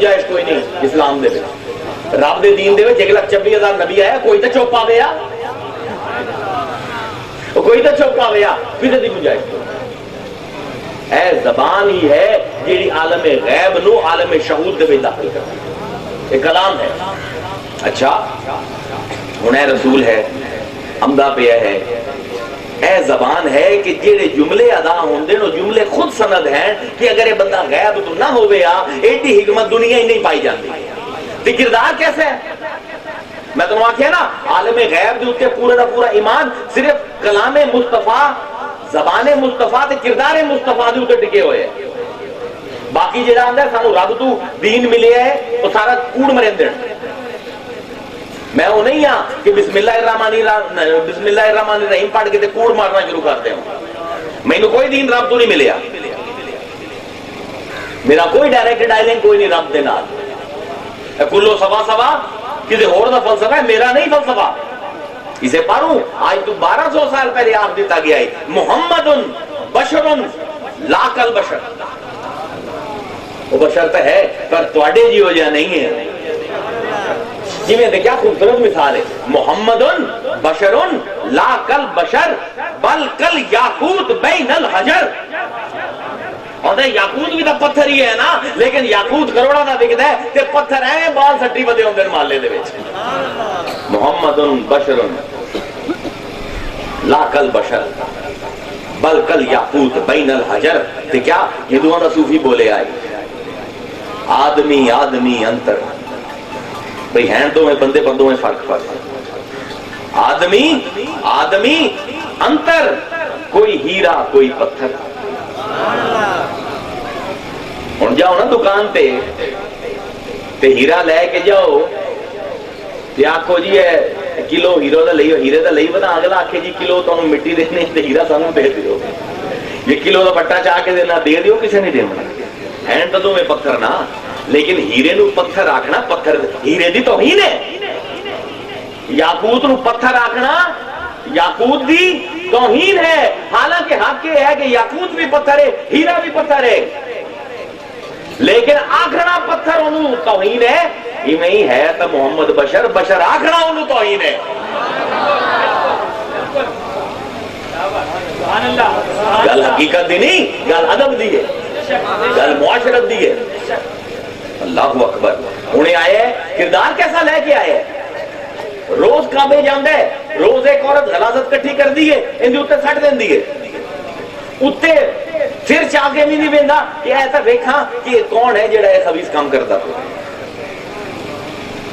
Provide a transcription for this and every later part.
جائز کوئی نہیں اسلام دے وچ رب دے دین دے وچ 1,26,000 نبی آیا کوئی تے چپ آوے آ کوئی تے چپ آوے آ کسے دی گنجائش اے زبان ہی ہے جیڑی عالم غیب نو عالم شہود دے وچ داخل کرتی ہے یہ کلام ہے اچھا ہن اے رسول ہے عمدہ پیا ہے اے زبان ہے کہ جیڑے جملے ادا ہوندے نو جملے خود سند ہیں کہ اگر یہ بندہ غیب تو نہ ہوئے ایڈی حکمت دنیا ہی نہیں پائی جاتی تے کردار کیسے ہے میں تمہیں آکھیا نا عالم غیب دے اوتے پورا دا پورا ایمان صرف کلام مصطفیٰ زبان مصطفیٰ تے کردار مصطفیٰ دے اوتے ٹکے ہوئے باقی جڑا آندا ہے سانو رب تو دین ملے ہے وہ سارا کوڑ مرندے میں وہ نہیں ہاں کہ بسم اللہ الرحمن الرحیم پڑھ کے کوڑ مارنا شروع کرتے ہوں میں نے کوئی دین رب تو نہیں ملیا میرا کوئی ڈائریکٹ ڈائلنگ کوئی نہیں رب دے نال کلو سوا سوا کسی اور دا فلسفہ ہے میرا نہیں فلسفہ اسے پڑھوں آج تو 1200 سال پہلے آپ دیتا گیا ہے محمد بشر لا کل بشر وہ بشر تو ہے پر تواڈے جی ہو جا نہیں ہے جی میں کیا خوبصورت مثال ہے محمد بشر لا کل بشر بل کل یاقوت بین الحجر اور یاقوت بھی تو پتھر ہی ہے نا لیکن یاقوت کروڑا دا دکھدا ہے تے پتھر ہے بال سٹی ودے ہوندے محلے دے وچ محمد بشر لا کل بشر بل کل یاقوت بین الحجر تے کیا ہندوؤں دا صوفی بولے آئی آدمی آدمی انتر بھئی ہیں دو میں بندے بندوں میں فرق آدمی انتر کوئی ہیرا کوئی پتھر ہن جاؤ نا دکان تے ہیرا لے کے جاؤ تے آکھو جی ہے کلو ہیرے دا لئی بتا اگلا آکھے جی کلو تو مٹی دینے تے ہیرا سانوں دے دیو یہ کلو دا بٹا چاہ کے دینا دے دیو کسے نہیں دینا ہیں تو میں پتھر نا لیکن ہیرے نو پتھر آکھنا پتھر ہیرے دی توہین ہے یاقوت نو پتھر آکھنا یاقوت دی توہین ہے حالانکہ حق یہ ہے کہ یاقوت بھی پتھر ہے ہیرا بھی پتھر ہے لیکن آکھنا پتھر انہوں توہین ہے ہی نہیں ہے تو محمد بشر بشر آکھنا انہوں توہین ہے گل حقیقت دی نہیں گل ادب دی ہے گل معاشرت دی ہے اللہ اکبر انہیں آئے کردار کیسا لے کے آئے روز کعبے جاندے روز ایک عورت غلاظت کٹھی کر دیئے اندھی اتے سٹ دین دیئے اتے پھر چاہ کے بھی نہیں بیندا کہ ایسا دیکھا کہ کون ہے جڑا ایک خبیث کام کرتا تو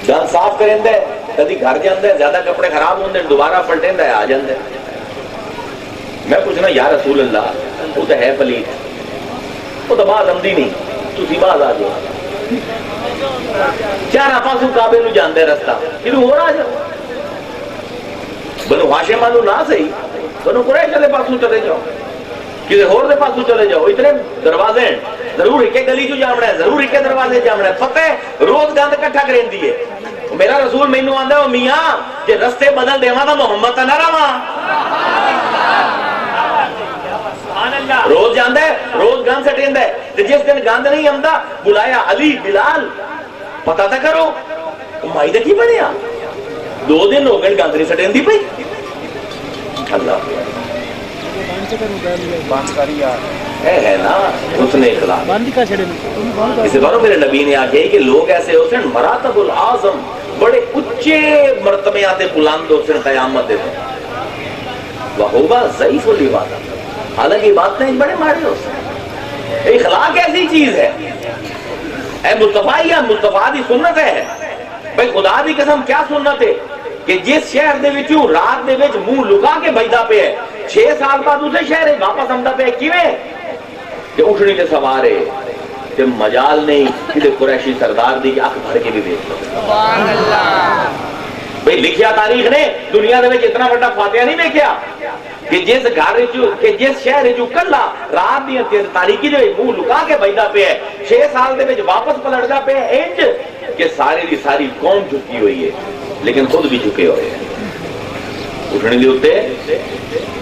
جان صاف کریں دے کدی گھر جاندے زیادہ کپڑے خراب ہوندے دوبارہ پلٹیں دے آ جاندے میں پوچھنا یا رسول اللہ وہ تو ہے پلیت وہ تو بعض عمدی نہیں تسی بعض آ جاؤ چارہ پاسوں کعبے نو جاندے رستہ کدھوں ہو رہا جاؤ بنو ہاشم نو نہ صحیح بنو قریش والے پاسوں چلے جاؤ کسی اور دے پاسوں چلے جاؤ اتنے دروازے ہیں ضرور ایک گلی جو جامنا ہے ضرور ایک دروازے جامنا ہے پتہ ہے روز گند کٹھا کریں دیئے میرا رسول مینوں آندا ہے میاں کہ رستے بدل دیواں تا محمد تا نہ رہواں روز جاندہ ہے روز گاند سٹیندہ ہے جس دن گاند نہیں آمدہ بلایا علی بلال پتہ تھا کرو مائی دے کی بڑھیا 2 دن ہو گئے گاند نہیں سٹیندی پئی اللہ ہے نا حسن اخلاق اس باروں میرے نبی نے آگے کہ لوگ ایسے ہوتے ہیں مراتب العظم بڑے اچھے مرتبے آتے بلند ہوتے ہیں قیامت دے وَهُوَ ضعیف العبادہ حالانکہ باتیں بڑے ماڑے ہوتے ہیں اخلاق ایسی چیز ہے اے مصطفیٰ یا مصطفیٰ دی سنت ہے بھئی خدا دی قسم کیا سنت ہے کہ جس شہر دے وچوں رات دے وچ منہ لکا کے بھیجدا پہ ہے 6 سال بعد اسے شہر ہے واپس آمدا پہ کیویں کہ اٹھنی تے سوارے کہ مجال نہیں کہ قریشی سردار دی اکھ بھر کے بھی دیکھ لو سبحان اللہ بھئی لکھیا تاریخ نے دنیا دے وچ اتنا بڑا فاتحہ نہیں دیکھیا کہ جس گھر کہ جس شہر جو کلا رات دی تاریخی جو منہ لکا کے بھیجدا پہ ہے 6 سال دے وچ واپس پلٹدا پہ انج کہ ساری دی ساری قوم جھکی ہوئی ہے لیکن خود بھی جھکے ہوئے ہیں اٹھنے دے اوتے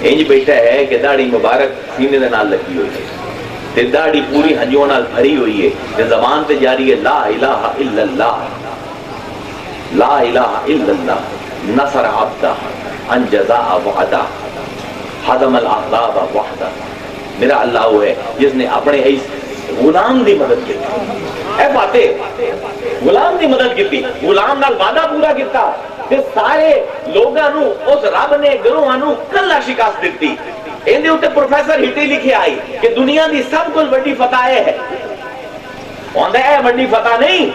انج بیٹھا ہے کہ داڑھی مبارک سینے دے نال لگی ہوئی ہے تے داڑھی پوری ہنجوں نال بھری ہوئی ہے تے زبان تے جاری ہے لا الہ الا اللہ، لا الہ الا اللہ، نصر عبدہ انجزا وعدہ حدم الاحزاب وحدہ۔ میرا اللہ وہ ہے جس نے اپنے اس غلام دی مدد کی، اے فاتح غلام دی مدد کی، غلام نال وعدہ پورا کیتا تے سارے لوگاں نو اس رب نے گروہاں نو کلا شکست دتی۔ اندے اوتے پروفیسر ہٹی لکھے آئی کہ دنیا دی سب کل بڑی فتح ہے، آندا ہے بڑی فتح نہیں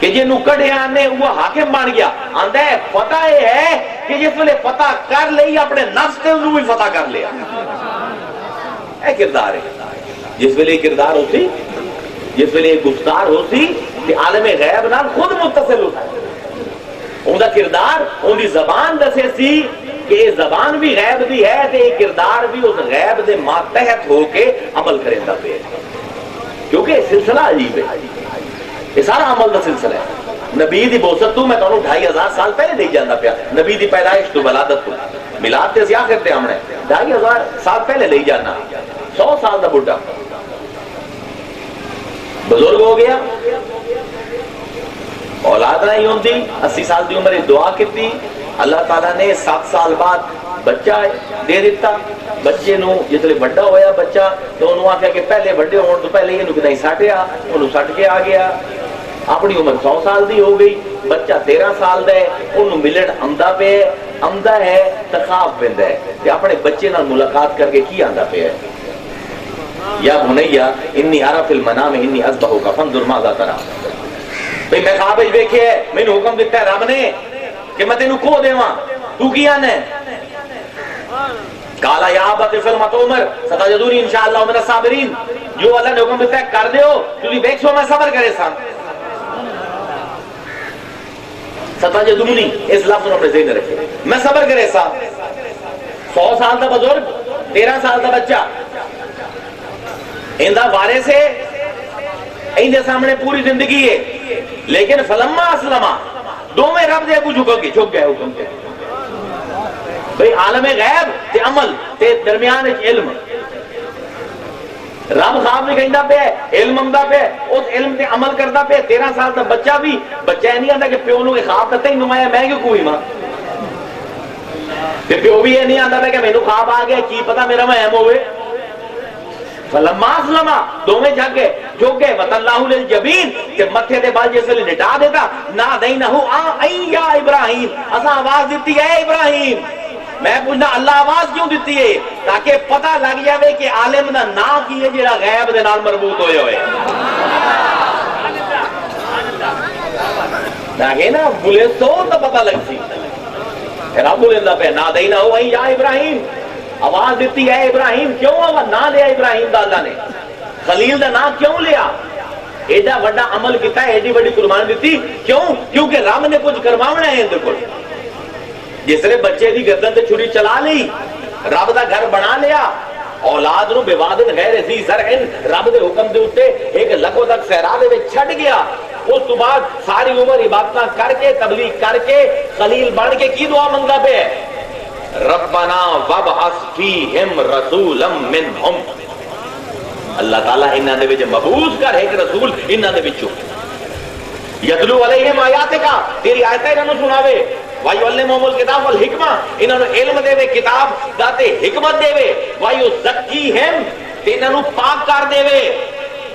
کہ جنوں کڈیا نے وہ حاکم بن گیا، آندا ہے فتح یہ ہے کہ جس ویلے فتح کر لئی اپنے نفس تے انہوں بھی فتح کر لیا۔ اے کردار ہے، جس ویلے کردار ہوتی، جس ویلے گفتار ہوتی کہ عالم غیب نال خود متصل ہوتا ہے، ان دا کردار ان دی زبان دسے سی کہ یہ زبان بھی غیب دی ہے تے یہ کردار بھی اس غیب دے ماتحت ہو کے عمل کریں دا پہ، کیونکہ سلسلہ عجیب ہے، یہ سارا عمل دا سلسلہ ہے۔ نبی دی بوست تو میں تانوں 2500 سال پہلے نہیں جاندا پیا، نبی دی پیدائش تو ولادت کو میلاد تے آخر تے آمنا ہے 2500 سال پہلے نہیں جانا، 100 سال دا بڈھا بزرگ ہو گیا، اولاد نہیں ہوندی، 80 سال دی عمر دعا کیتی، اللہ تعالیٰ نے 7 سال بعد بچہ دے دیتا، بچے نو جتنے بڑا ہویا بچہ تو انہوں آکھا کہ پہلے بڑے ہون تو پہلے یہ نہیں ساٹیا، انہوں ساٹ کے آ گیا، اپنی عمر 100 سال دی ہو گئی، بچہ 13 سال دا ہے، انہوں ملٹ آمدہ پہ آمدہ ہے تخاف بند ہے کہ اپنے بچے نال ملاقات کر کے کی آمدہ پہ ہے، یا بنیا انی ارا فی المنام انی اذبحک فانظر ماذا ترى، بھئی میں خواب وچ ویکھیا ہے، میں نے حکم دیتا ہے رب نے کہ میں تینوں کھو دیواں، تو کیا نے کالا یا ابت افعل ما تؤمر ستجدونی انشاءاللہ من الصابرین، جو اللہ نے حکم دیتا ہے کر دیو تسی دیکھو میں صبر کرے سا، ستجدونی اس لفظ نے اپنے ذہن رکھے، میں صبر کرے سا، 100 سال دا بزرگ 13 سال دا بچہ اندہ وارث ہے، اندے سامنے پوری زندگی ہے، لیکن فلما اسلما دو میں رب دے اگو جھک گئے حکم کے، بھئی عالم غیب تے عمل تے درمیان علم، رب خواب میں کہندہ پہ ہے، علم امدہ پہ ہے، اس علم تے عمل کردہ پہ ہے، 13 سال تا بچہ بھی، بچہ نہیں آتا کہ پیونوں کے خواب تتے ہی نمایا میں کیوں کوئی ماں، تے پیو بھی یہ نہیں آتا کہ میں نے خواب آ گیا کی پتا میرا میں اہم ہوئے، فلما اسلما دو میں جھک گئے وَتَلَّهُ لِلْجَبِينِ کہ متھے دے بال جیسے لٹا دیتا نَادَيْنَهُ آئیں یا ابراہیم، اسا آواز دیتی ہے ابراہیم، میں پوچھنا اللہ آواز کیوں دیتی ہے تاکہ پتہ لگ جاوے کہ عالم دا نا کی ہے جیڑا غیب دے نال مربوط ہوئے ہوئے، تاکہ نا بولے تو پتہ لگ سی، رب بولے اللہ پہ نَادَيْنَهُ آئیں یا ابراہیم، آواز دیتی ہے ابراہیم، کیوں آواز نہ لیا ابراہیم دا اللہ نے، خلیل دا نام کیوں لیا، ایڈا بڑا عمل کیتا ہے، ایڈی بڑی قربانی دیتی، کیوں؟ کیونکہ رب نے کچھ کرواونا ہے اندر کو، جس نے بچے دی گردن تے چھری چلا لی، رب دا گھر بنا لیا، اولاد نو بوادن غیر ذی زرع رب دے حکم دے اوتے ایک لکھو تک صحرا دے وچ چھڈ گیا، اس تو بعد ساری عمر عبادتاں کر کے تبلیغ کر کے خلیل بن کے کی دعا منگدا پہ ہے، ربنا وابعث فیہم رسولا منہم، اللہ تعالیٰ انہاں دے وچ مبعوث کر ایک رسول انہاں دے وچوں، یتلو علیہم آیاتک تیری آیتیں انہاں نوں سناوے، وَيُعَلِّمُهُمُ الْكِتَابَ وَالْحِکْمَةَ انہاں نوں علم دے وے کتاب دا تے حکمت دے وے، وَيُزَکِّیہم تے انہاں نوں پاک کر دے وے،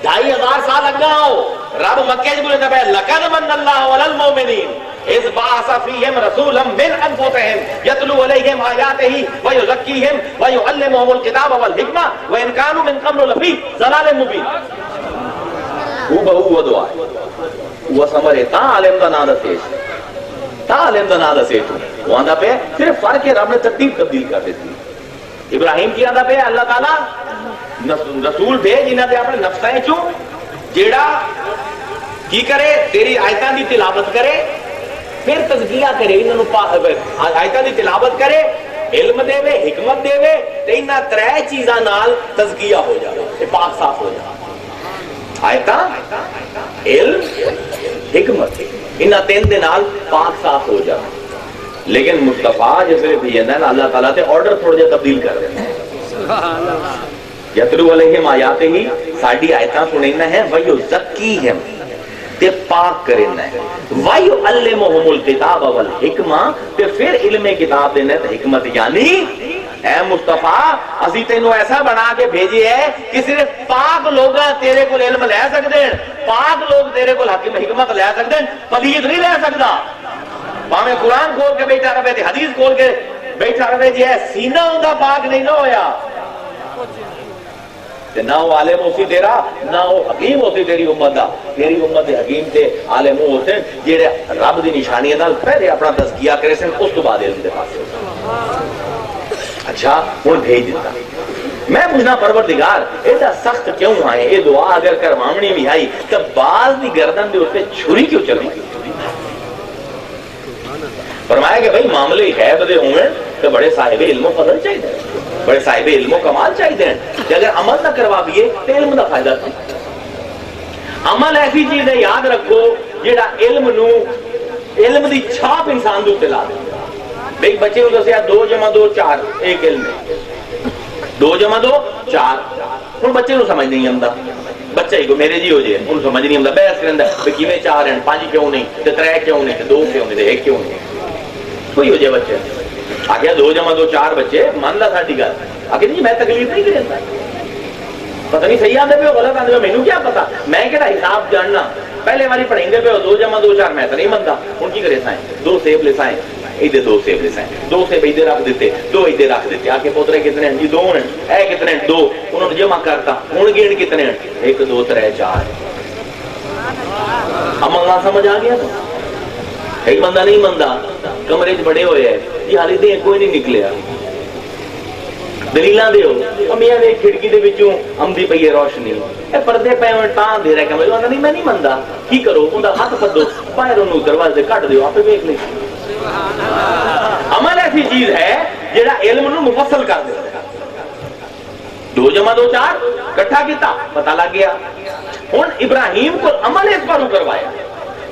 2500 سال اگا ہو رب مکے وچ بولدا پیا لقد من اللہ علی المؤمنین اذ بعث فیہم رسولا من انفسہم یتلو علیہم آیاتہ ویزکیہم ویعلمہم الکتاب والحکمہ وان کانوا من قبل لفی ضلال مبین، وہ بہو وہ دعا ہے، وہ سمرے تا عالم دا نام دسیش، تا عالم دا نام دسیش، وہ آندا پہ صرف فرق ہے رب نے ترتیب تبدیل کر دیتی، ابراہیم کی آندا پہ اللہ تعالیٰ رسول بھیج انہاں دے اپنے نفسیں چوں جیڑا کی کرے تیری آیتاں دی تلاوت کرے، پھر تزکیہ کرے، انہوں آیتاں دی تلاوت کرے، علم دے وے حکمت دے وے، تے انہاں 3 چیزاں نال تزکیہ ہو جائے، تے پاک صاف ہو جائے، آیتاں علم حکمت انہاں 3 دے نال پاک صاف ہو جائے، لیکن مصطفیٰ جس ویلے بھیجنا ہے اللہ تعالیٰ تے آرڈر تھوڑا جہا تبدیل کر دینا، یتلو علیہم آیاتہ، ساڈی آیتاں سنینا ہے، ویزکیہم تے پاک کرنا ہے، ویعلمہم الکتاب والحکمہ تے پھر علم کتاب دینا ہے حکمت، یعنی اے مصطفیٰ اسی تینوں ایسا بنا کے بھیجی ہے کہ صرف پاک لوگ تیرے کو علم لے سکتے ہیں، پاک لوگ تیرے کو حکمت لے سکتے ہیں، پلید نہیں لے سکتا۔ میں قرآن کھول کے بیٹھا رہے تھے، حدیث کھول کے بیٹھا رہے جی ہے، سینہ ان کا پاک نہیں نہ ہویا، نہ وہ عالم ہوتی تیرا، نہ وہ حکیم ہوتی تیری امت دا۔ تیری امت دے حکیم تے عالم ہوتے ہیں جیڑے رب دی نشانیاں نال پہلے اپنا تزکیہ کرے سن، اس تو بعد علم دے پاس۔ اچھا ہن بھیج دیتا۔ میں پوچھنا پروردگار ایڈا سخت کیوں آئے؟ یہ دعا اگر کرمامنی بھی آئی تو باز دی گردن دے اوپر چھری کیوں چلی؟ فرمایا کہ بھئی معاملے غیب دے ہوں تو بڑے صاحب علم و فضل چاہیے، بڑے صاحب علم و کمال چاہیے کہ اگر عمل نہ کروا دیے تو علم دا فائدہ نہیں۔ عمل ایسی چیز ہے، یاد رکھو، جیڑا علم دی چھاپ انسان دے لا دے۔ ایک بچے کو دسیا 2 + 2 = 4، ایک علم ہے، 2 + 2 = 4۔ ہن بچے نو سمجھ نہیں آندا، بچہ ہی کو میرے جی ہو جائے انہوں سمجھ نہیں آندا، بحث کرندا کہ کیویں 4 ہیں، 5 کیوں نہیں تے 3 کیوں نہیں تے 2 کیوں نہیں تے 1 کیوں نہیں؟ کوئی ہو جائے بچے آگیا 2 + 2 = 4 بچے مان لا ساڈی گل، آگے جی میں تکلیف نہیں کرتا، پتہ نہیں صحیح آندے پے ہو غلط آندے پے مینوں کیا پتا، میں کہڑا حساب جاننا، پہلے باری پڑھیں گے پے 2 + 2 = 4 میں تو نہیں منتا، ہن کی کرے سائیں 2 سیب لے سائیں، ادھر 2 سیب لے سائیں، 2 سیب ادھر رکھ دیتے، 2 ادھر رکھ دیتے، آ کے پوترے کتنے ہیں جی 2 ہیں، اے کتنے ہیں 2، انہوں نے جمع کرتا، ہن گن کتنے ہیں 1 2 3 4۔ عمل سمجھ آ گیا؟ ایک بندہ نہیں مندا، کمرے چ بڑے ہوئے ہیں جی حالی دے کوئی نہیں نکلیا، دلیلاں دیو، میاں نے کھڑکی دے وچوں آمدی پئی ہے روشنی، اے پردے پے ہوئے ٹان دے رہے کمرے، انہوں نے میں نہیں مندا، کی کرو انہاں ہاتھ پھدو باہر انہوں دروازے کٹ دیو آپ ویکھ لیں۔ عمل ایسی چیز ہے جڑا علم نو مفصل کر دے۔ 2 + 2 = 4 اکٹھا کیتا، پتہ لگ گیا۔ ہن ابراہیم کو عمل اس پر کروایا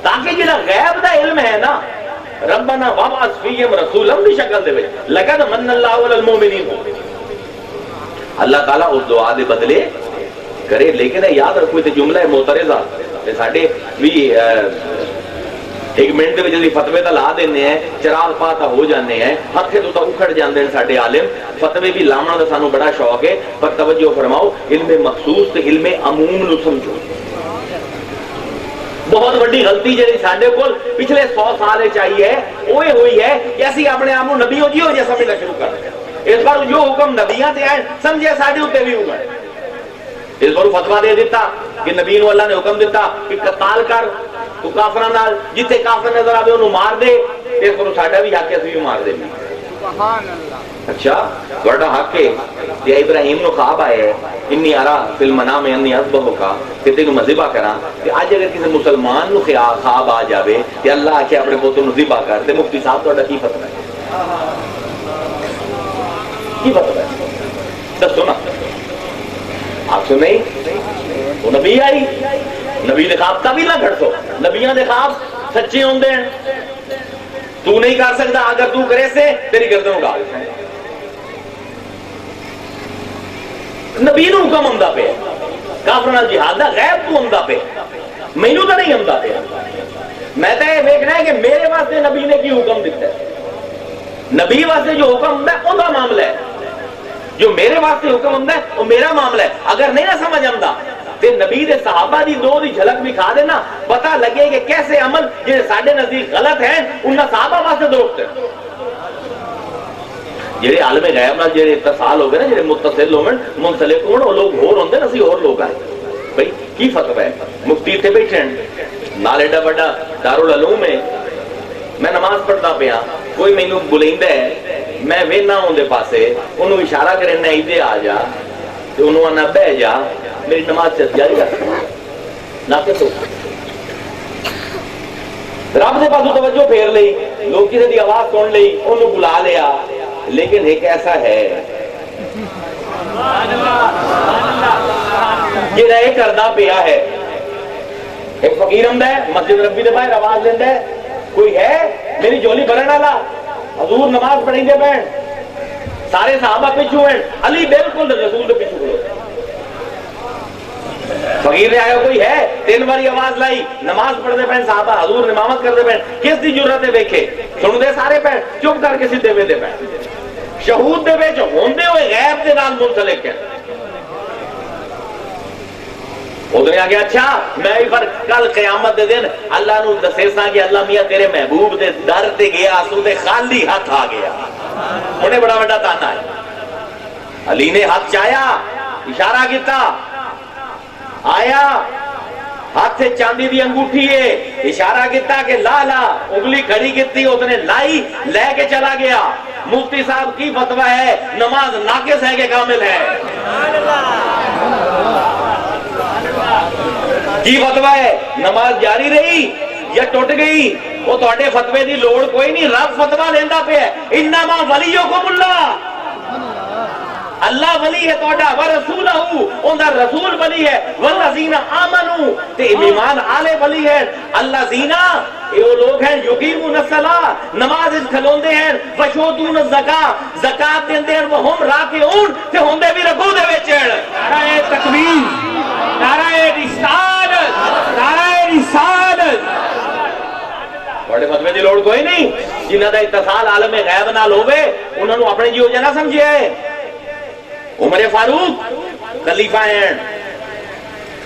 تاکہ جڑا غیب دا علم ہے نا، ربنا وابعث فیہم رسولا دی شکل دے وچ، لقد من اللہ علی المؤمنین، اللہ تعالیٰ اس دعا دے بدلے کرے۔ لیکن یاد رکھو تے جملہ معترضہ تے ساڈے بھی 1 منٹ دے وچ جلدی فتوی تے لا دینے ہیں، چراغ پاتا ہو جانے ہیں، ہتھے تو اکھڑ جاندے ہیں ساڈے عالم، فتوی بھی لاونا دا سانو بڑا شوق ہے، پر توجہ فرماؤ علم مخصوص تے علم عموم نو سمجھو۔ بہت بڑی غلطی جی ساڈے کول پچھلے 100 سال چاہیے وہ ہوئی ہے کہ اسی اپنے آپ نبیوں جی ہو جائے سمجھنا شروع کر دیں۔ اس بار جو حکم نبیاں تے آئے سمجھے ساڈے اوتے بھی ہوئے، اس بار فتوا دے دیتا کہ نبی نو اللہ نے حکم دیتا کہ قتال کر تو کافراں نال، جتھے کافر نظر آوے انہوں مار دے، اس بار ساڈا بھی حق ہے اسی بھی مار دے۔ سبحان اللہ۔ اچھا تہاڈا حق ہے کہ ابراہیم نو خواب آئے انی ارا فی المنام انی اذبحک کہ تینوں میں ذبح کراں، کہ اج اگر کسی مسلمان نو خواب آ جاوے کہ اللہ آکھے اپنے پوتر نو ذبح کر، تے مفتی صاحب تہاڈا کی فتوی ہے؟ کی فتوی ہے دسو نا؟ آخو نہیں وہ نبی آئی، نبی دے خواب کبھی نہ گھڑسو، نبیاں دے خواب سچے ہوندے ہیں، تو نہیں کر سکتا، اگر تو کرے سے تیری گردن اڑا دے۔ نبی نو حکم ہوندا پے کافر نال جہاد دا، غیب تو ہوندا پے، مینوں تو نہیں ہوندا پے۔ میں تو یہ دیکھنا ہے کہ میرے واسطے نبی نے کی حکم دیتا ہے، نبی واسطے جو حکم ہوندا ہے اوندا معاملہ ہے، جو میرے واسطے حکم ہوندا ہے وہ میرا معاملہ ہے۔ اگر نہیں نہ سمجھ آندا تے نبی دے صحابہ دی 2 دی جھلک بھی کھا دینا، پتہ لگے کہ کیسے عمل جڑے ساڈے نزدیک غلط ہیں انہاں صحابہ واسطے درست ہیں۔ جڑے عالم غیب نال جڑے اتصال ہو گئے نا، جڑے متصل ہوون منسلک ہون، وہ لوگ ہور ہوندے نا، اسی اور لوگ آئے بھئی کی فتوی ہے؟ مفتی تے بیٹھے ہیں نال ایڈا بڑا دارالعلوم ہے، میں نماز پڑھدا پیا، کوئی مینوں بلیندا ہے، میں وینا اون دے پاسے انہوں اشارہ کرنا ادھر آ جا، تے انہوں آنا بہ جا، میری نماز چل جاری رکھ ناقص ہو۔ رب دے پاسوں توجہ پھیر لئی، لوگ کسی دی آواز سن لئی، انہوں بلا لیا، لیکن ایک ایسا ہے جہاں یہ کردا پیا ہے، ایک فقیر آندا ہے مسجد ربی دے باہر آواز لیندا ہے، کوئی ہے میری جولی بھرن والا، حضور نماز پڑھیں گے بہن، سارے صحابہ پیچھو ہیں، علی بالکل رسول دے پیچھو کھڑو، فقیر نے آیا کوئی ہے 3 باری آواز لائی نماز پڑھتے پہن صحابہ حضور امامت کرتے پہن کس دی جرت ہے ویکھے سن دے سارے پہن چپ کر کے سیدھے وے دے پہن شہود دے وچ ہوندے ہوئے غیب دے نال منسلک ہے ادھر آ گیا اچھا میں بھی پر کل قیامت دے دن اللہ نو دسے سا کہ اللہ میاں تیرے محبوب دے در تے گیا سو تے خالی ہاتھ آ گیا انہیں بڑا بڑا تانا ہے علی نے ہاتھ چایا اشارہ کیتا آیا ہاتھ سے چاندی دی انگوٹھی ہے اشارہ کیتا کہ لا لا انگلی کھڑی کیتی اس نے لائی لے کے چلا گیا مفتی صاحب کی فتویٰ ہے نماز ناقص ہے کہ کامل ہے کی فتویٰ ہے نماز جاری رہی یا ٹوٹ گئی وہ تواڈے فتوے دی لوڑ کوئی نہیں رب فتویٰ لیندا پیا انما ولیکم اللہ اللہ ولی ہے تواڈا ورسولہ اوندا رسول ولی ہے والذین آمنوا تے ایمان والے ولی ہے الذین یہ لوگ ہیں یقیمون الصلاۃ نماز کھلوندے ہیں وشوتون الزکات زکات دیندے ہیں وہم راکعون تے ہوندے بھی رکوع دے وچ نعرہ تکبیر نعرہ رسالت نعرہ رسالت بڑے فتوے دی لوڑ کوئی نہیں جنہاں دا اتصال عالم غیب نال ہوے انہاں نو اپنے جیو جنا سمجھے عمر فاروق خلیفہ ہیں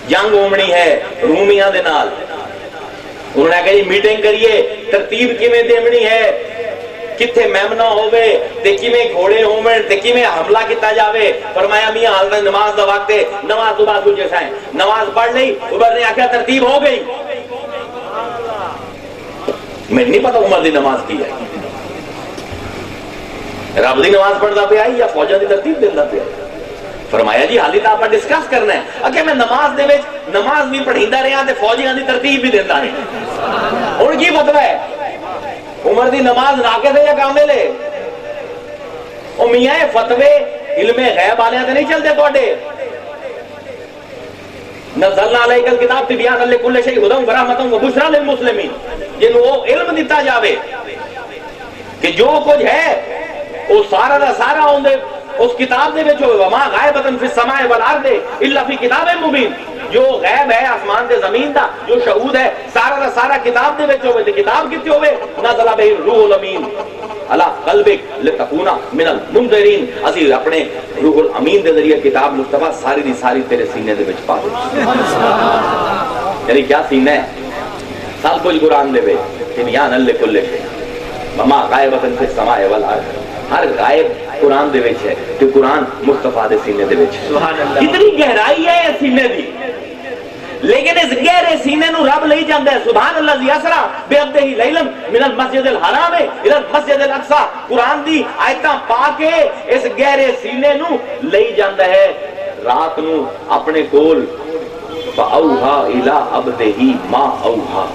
جنگ ہومنی ہے رومیاں دے نال انہوں نے کہا میٹنگ کریے ترتیب کیویں دیمنی ہے کتھے میمنا ہوئے تے کیویں گھوڑے ہومن تے کیویں حملہ کیتا جاوے فرمایا میاں حالت نماز دا وقت ہے نماز تو بعد جیسا ہے نماز پڑھ لئی عمر نے آخیا ترتیب ہو گئی میں نہیں پتا عمر دی نماز کی ہے رب دی نماز پڑھدا پیا یا فوجاں دی ترتیب دیندا پیا فرمایا جی حالی تو آپ ڈسکس کرنا ہے اگر میں نماز دے وچ نماز بھی پڑھیندا رہا تے فوجیاں دی ترتیب بھی دیندا رہا ہن کی فتوی ہے عمر دی نماز ناقص ہے یا کامل ہے او میاں فتوی علم غیب والے تے نہیں چلدے تواڈے نزلنا علیک الکتاب تبیانا لکل شیء ھدی ورحمۃ وبشریٰ للمسلمین جنوں وہ علم دتا جاوے کہ جو کچھ ہے وہ سارا دا سارا ہوندے اس کتاب دے وچ ہوئے وما غائبۃ فی السماء والارض الا فی کتاب مبین جو غیب ہے آسمان تے زمین دا جو شہود ہے سارا دا سارا کتاب دے وچ ہوئے تے کتاب کتے ہوئے نزل بہ الروح الامین علی قلبک لتکون من المنذرین اسی اپنے روح الامین دے ذریعے کتاب مصطفیٰ ساری دی ساری تیرے سینے دے وچ پا دے یعنی کیا سینہ ہے سب کچھ قرآن دے وچ تبیانا لکل شیء وما غائبۃ فی السماء والارض ہر غائب قرآن دے وچ ہے کہ قرآن مصطفیٰ دے سینے دے وچ کتنی گہرائی ہے سینے دی لیکن اس گہرے سینے نو رب لئی جاندا ہے سبحان اللہ ذی اسرا بعبدہ لیلا من المسجد الحرام الى المسجد الاقصى قرآن دی آیتاں پا کے اس گہرے سینے نو لئی جاندا ہے رات نو اپنے کول فاوحا الى عبدہ ما اوحا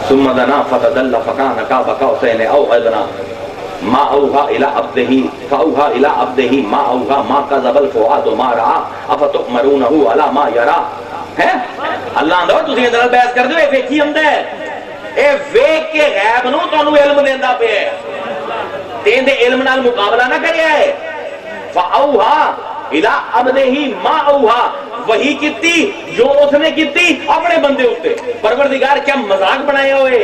ثم دنا فتدلى فكان قاب قوسين او ادنى ما اوحا الى عبده فاوحا الى عبده ما اوحا ما كذب الفؤاد ما راى افتؤمرونه على ما يرى ہے اللہ اندر تسی ادھر بحث کر دو اے ویکھی ہوندا ہے اے ویکھ کے غیب نو تانوں علم دیندا پیا ہے تین دے علم نال مقابلہ نہ کریا ہے فاوحا الى عبده ما اوحا وہی کیتی جو اس نے کیتی اپنے بندے اوتے پروردگار کیا مذاق بنائے ہوئے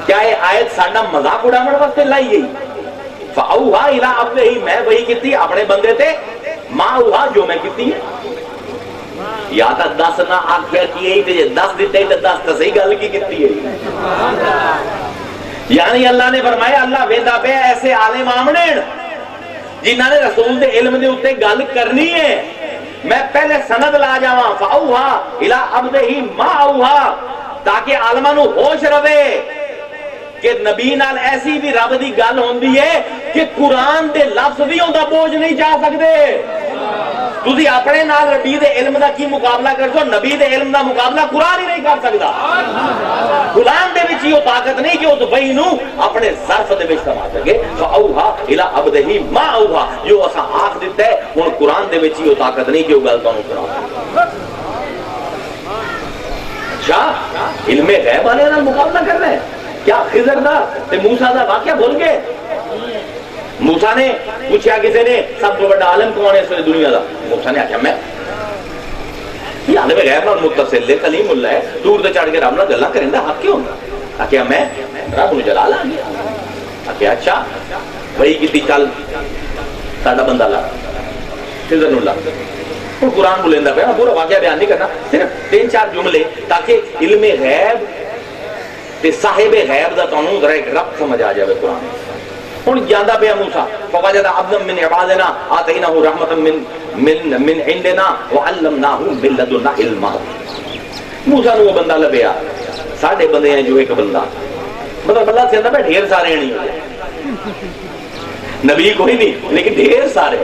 کیا یہ آیت ساڈا مذاق اڑاون واسطے لائی گئی فاوحا الی عبدہ میں وہی کیتی اپنے بندے تے ما اوحا جو میں کیتی یا تا 10 نہ آکھیا کی تے 10 دتے تے 10 تے صحیح گل کی کیتی ہے یعنی اللہ نے فرمایا اللہ ویندا پیا ایسے عالم آمنے جنہاں نے رسول دے علم دے اوتے گل کرنی ہے میں پہلے سند لا جاواں فاوحا الی عبدہ ما اوحا تاکہ عالمہ نو ہوش رہے کہ نبی نال ایسی بھی رب دی گل ہوندی ہے کہ قرآن دے لفظ بھی ہوندا بوجھ نہیں جا سکدے تسی اپنے نال نبی دے علم دا کی مقابلہ کر دو نبی دے علم دا مقابلہ قرآن ہی نہیں کر سکدا قرآن دے وچ یہ طاقت نہیں کہ اس وحی نو اپنے ظرف دے وچ سما سکے فاوحا الی عبدہ ما اوحا جو اساں آکھ دتا ہے ہن قرآن دے وچ یہ طاقت نہیں کہ وہ گل تانوں سنا اچھا علم غیب والے نال مقابلہ کرنا ہے کیا خضر دا تے موسیٰ دا واقعہ بھول گئے موسیٰ نے پوچھا کسی نے سب کو بڑا عالم کون ہے اس دنیا دا موسیٰ نے آخیا میں یہ عالم غیب نال متصل ہے، کلیم اللہ ہے، دور تے چڑھ کے رب نال گلاں کریندا حق کیوں ہوندا؟ آکھیا میں رب نوں جلال آ گیا. آکھیا اچھا وہی کیتی چل ساڈا بندہ لا خضر نوں لا. ہن قرآن بولیندا پیا پورا واقعہ بیان نہیں کرنا، صرف 3-4 جملے تاکہ علم غیب تے صاحب غیب دا تانوں ذرا ایک رب سمجھ آ جاوے قرآن. ہن جاندا پیا موسیٰ فوجد عبدا من عبادنا آتیناہ رحمۃ من عندنا وعلمناہ من لدنا علما. موسیٰ نوں وہ بندہ لبیا، ساڈے بندے ہیں جو ایک بندہ، مطلب اللہ سے اندر ڈھیر سارے نہیں ہوئے، نبی کوئی نہیں لیکن ڈھیر سارے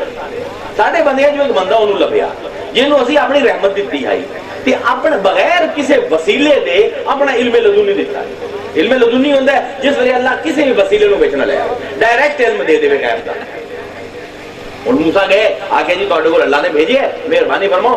ساڈے بندے ہیں جو ایک بندہ انہوں لبیا جنہوں اسی اپنی رحمت دیتی ہے تے اپنے بغیر کسی وسیلے دے اپنا علم لدنی دیتا ہے. علم لدنی ہوتا ہے جس وجہ اللہ کسی بھی وسیلے کو بیچنا لیا ڈائریکٹ علم دے دے غیب دا. اور موسیٰ گئے آ کے جی تہاڈے کول اللہ نے بھیجے، مہربانی فرماؤ